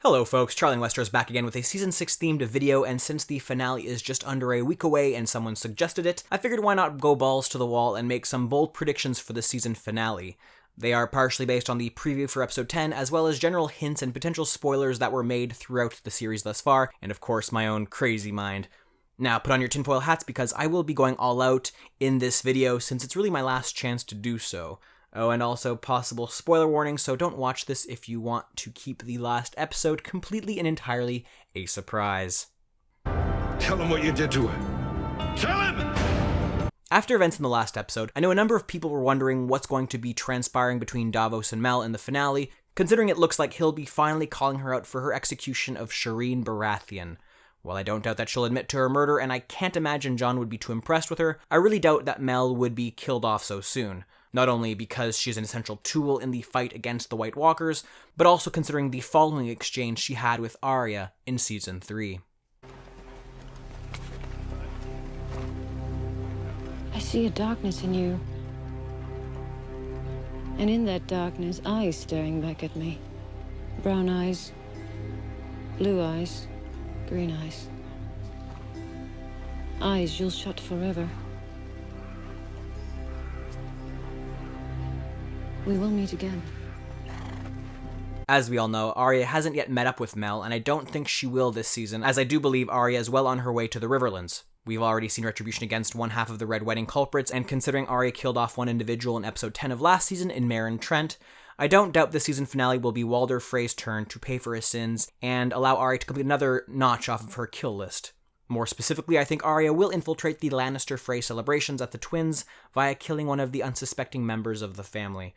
Hello folks, Charlie Wester is back again with a Season 6 themed video, and since the finale is just under a week away and someone suggested it, I figured why not go balls to the wall and make some bold predictions for the season finale. They are partially based on the preview for episode 10, as well as general hints and potential spoilers that were made throughout the series thus far, and of course my own crazy mind. Now put on your tinfoil hats because I will be going all out in this video since it's really my last chance to do so. Oh, and also possible spoiler warning, so don't watch this if you want to keep the last episode completely and entirely a surprise. Tell him what you did to her. Tell him! After events in the last episode, I know a number of people were wondering what's going to be transpiring between Davos and Mel in the finale, considering it looks like he'll be finally calling her out for her execution of Shireen Baratheon. While I don't doubt that she'll admit to her murder, and I can't imagine Jon would be too impressed with her, I really doubt that Mel would be killed off so soon. Not only because she's an essential tool in the fight against the White Walkers, but also considering the following exchange she had with Arya in Season 3. I see a darkness in you. And in that darkness, eyes staring back at me. Brown eyes, blue eyes, green eyes. Eyes you'll shut forever. We will meet again. As we all know, Arya hasn't yet met up with Mel, and I don't think she will this season, as I do believe Arya is well on her way to the Riverlands. We've already seen Retribution against one half of the Red Wedding culprits, and considering Arya killed off one individual in episode 10 of last season in Meryn Trent, I don't doubt the season finale will be Walder Frey's turn to pay for his sins and allow Arya to complete another notch off of her kill list. More specifically, I think Arya will infiltrate the Lannister-Frey celebrations at the Twins via killing one of the unsuspecting members of the family.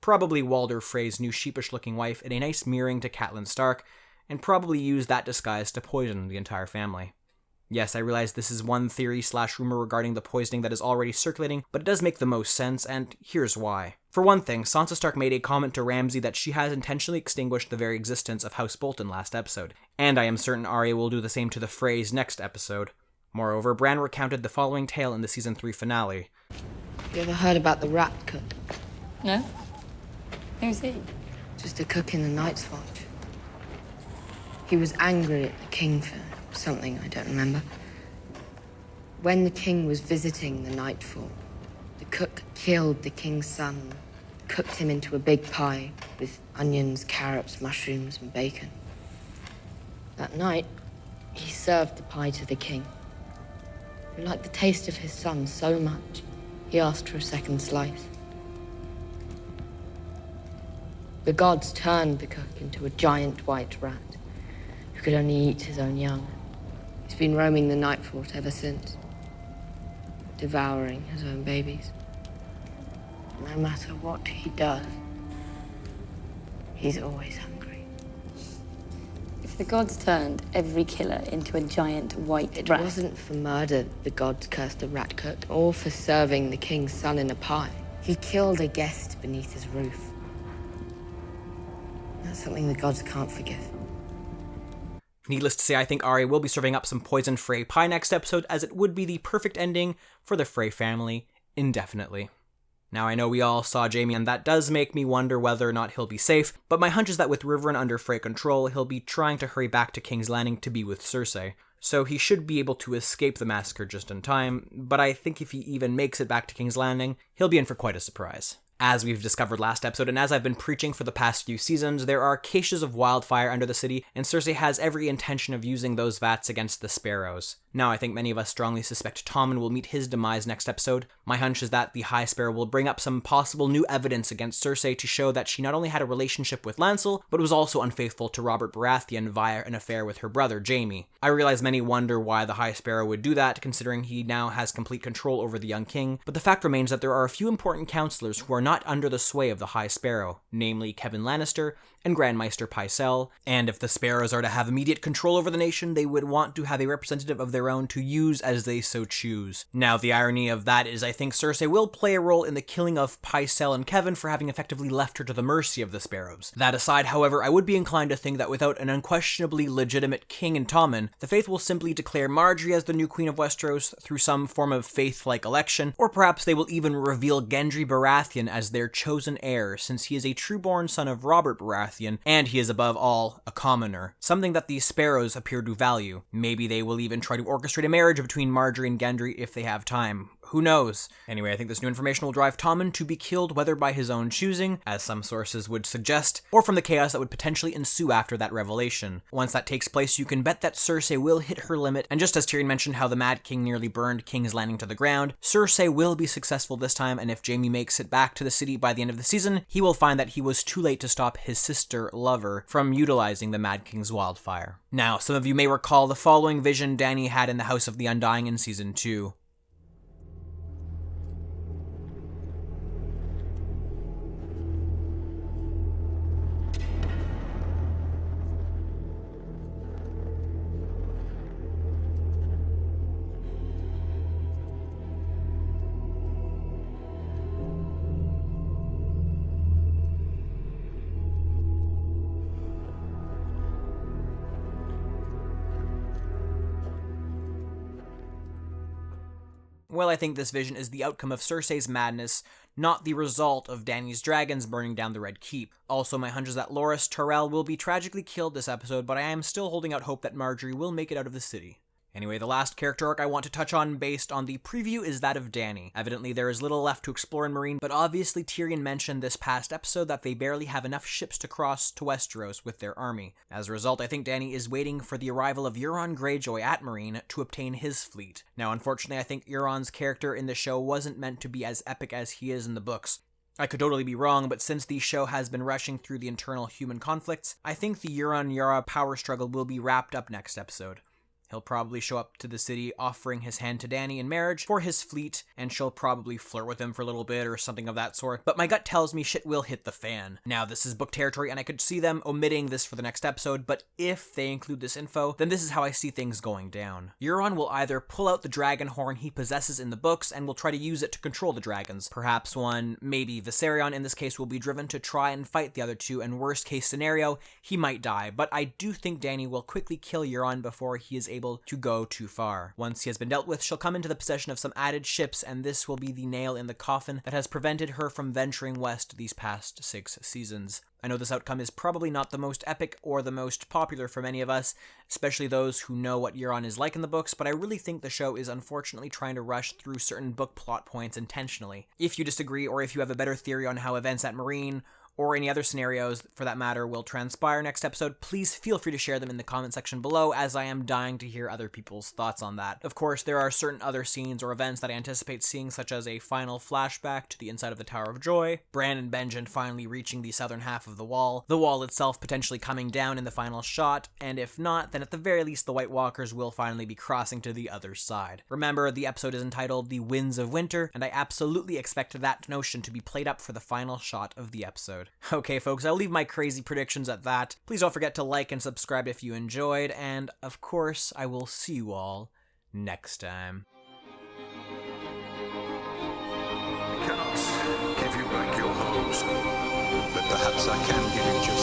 Probably Walder Frey's new sheepish-looking wife in a nice mirroring to Catelyn Stark, and probably use that disguise to poison the entire family. Yes, I realize this is one theory/rumor regarding the poisoning that is already circulating, but it does make the most sense, and here's why. For one thing, Sansa Stark made a comment to Ramsay that she has intentionally extinguished the very existence of House Bolton last episode, and I am certain Arya will do the same to the Freys next episode. Moreover, Bran recounted the following tale in the Season 3 finale. You ever heard about the rat cook? No? Who's he? Just a cook in the Night's Watch. He was angry at the king for something I don't remember. When the king was visiting the Nightfall, the cook killed the king's son, cooked him into a big pie with onions, carrots, mushrooms, and bacon. That night, he served the pie to the king, who liked the taste of his son so much, he asked for a second slice. The gods turned the cook into a giant white rat who could only eat his own young. He's been roaming the Nightfort ever since, devouring his own babies. No matter what he does, he's always hungry. If the gods turned every killer into a giant white rat... It wasn't for murder the gods cursed the rat cook, or for serving the king's son in a pie. He killed a guest beneath his roof. That's something the gods can't forgive. Needless to say, I think Arya will be serving up some poisoned Frey pie next episode, as it would be the perfect ending for the Frey family indefinitely. Now, I know we all saw Jaime, and that does make me wonder whether or not he'll be safe, but my hunch is that with Riverrun under Frey control, he'll be trying to hurry back to King's Landing to be with Cersei. So he should be able to escape the massacre just in time, but I think if he even makes it back to King's Landing, he'll be in for quite a surprise. As we've discovered last episode, and as I've been preaching for the past few seasons, there are caches of wildfire under the city, and Cersei has every intention of using those vats against the Sparrows. Now, I think many of us strongly suspect Tommen will meet his demise next episode. My hunch is that the High Sparrow will bring up some possible new evidence against Cersei to show that she not only had a relationship with Lancel, but was also unfaithful to Robert Baratheon via an affair with her brother, Jaime. I realize many wonder why the High Sparrow would do that, considering he now has complete control over the young king, but the fact remains that there are a few important counselors who are not under the sway of the High Sparrow, namely Kevin Lannister and Grandmaster Pycelle, and if the Sparrows are to have immediate control over the nation, they would want to have a representative of their their own to use as they so choose. Now, the irony of that is I think Cersei will play a role in the killing of Pycelle and Kevin for having effectively left her to the mercy of the Sparrows. That aside, however, I would be inclined to think that without an unquestionably legitimate king in Tommen, the Faith will simply declare Margaery as the new Queen of Westeros through some form of faith-like election, or perhaps they will even reveal Gendry Baratheon as their chosen heir, since he is a true-born son of Robert Baratheon, and he is above all a commoner, something that the Sparrows appear to value. Maybe they will even try to orchestrate a marriage between Margaery and Gendry if they have time. Who knows? Anyway, I think this new information will drive Tommen to be killed, whether by his own choosing, as some sources would suggest, or from the chaos that would potentially ensue after that revelation. Once that takes place, you can bet that Cersei will hit her limit, and just as Tyrion mentioned how the Mad King nearly burned King's Landing to the ground, Cersei will be successful this time, and if Jaime makes it back to the city by the end of the season, he will find that he was too late to stop his sister, Lover, from utilizing the Mad King's wildfire. Now, some of you may recall the following vision Dany had in the House of the Undying in Season 2. Well, I think this vision is the outcome of Cersei's madness, not the result of Dany's dragons burning down the Red Keep. Also, my hunch is that Loras Tyrell will be tragically killed this episode, but I am still holding out hope that Margaery will make it out of the city. Anyway, the last character arc I want to touch on based on the preview is that of Dany. Evidently, there is little left to explore in Meereen, but obviously Tyrion mentioned this past episode that they barely have enough ships to cross to Westeros with their army. As a result, I think Dany is waiting for the arrival of Euron Greyjoy at Meereen to obtain his fleet. Now, unfortunately, I think Euron's character in the show wasn't meant to be as epic as he is in the books. I could totally be wrong, but since the show has been rushing through the internal human conflicts, I think the Euron-Yara power struggle will be wrapped up next episode. He'll probably show up to the city offering his hand to Dany in marriage for his fleet, and she'll probably flirt with him for a little bit or something of that sort, but my gut tells me shit will hit the fan. Now, this is book territory, and I could see them omitting this for the next episode, but if they include this info, then this is how I see things going down. Euron will either pull out the dragon horn he possesses in the books and will try to use it to control the dragons. Perhaps one, maybe Viserion in this case, will be driven to try and fight the other two, and worst case scenario, he might die, but I do think Dany will quickly kill Euron before he is able to go too far. Once he has been dealt with, she'll come into the possession of some added ships, and this will be the nail in the coffin that has prevented her from venturing west these past 6 seasons. I know this outcome is probably not the most epic or the most popular for many of us, especially those who know what Euron is like in the books, but I really think the show is unfortunately trying to rush through certain book plot points intentionally. If you disagree, or if you have a better theory on how events at Meereen, or any other scenarios, for that matter, will transpire next episode, please feel free to share them in the comment section below, as I am dying to hear other people's thoughts on that. Of course, there are certain other scenes or events that I anticipate seeing, such as a final flashback to the inside of the Tower of Joy, Bran and Benjen finally reaching the southern half of the wall itself potentially coming down in the final shot, and if not, then at the very least the White Walkers will finally be crossing to the other side. Remember, the episode is entitled The Winds of Winter, and I absolutely expect that notion to be played up for the final shot of the episode. Okay, folks, I'll leave my crazy predictions at that. Please don't forget to like and subscribe if you enjoyed, and of course, I will see you all next time. I cannot give you back your homes, but perhaps I can give you just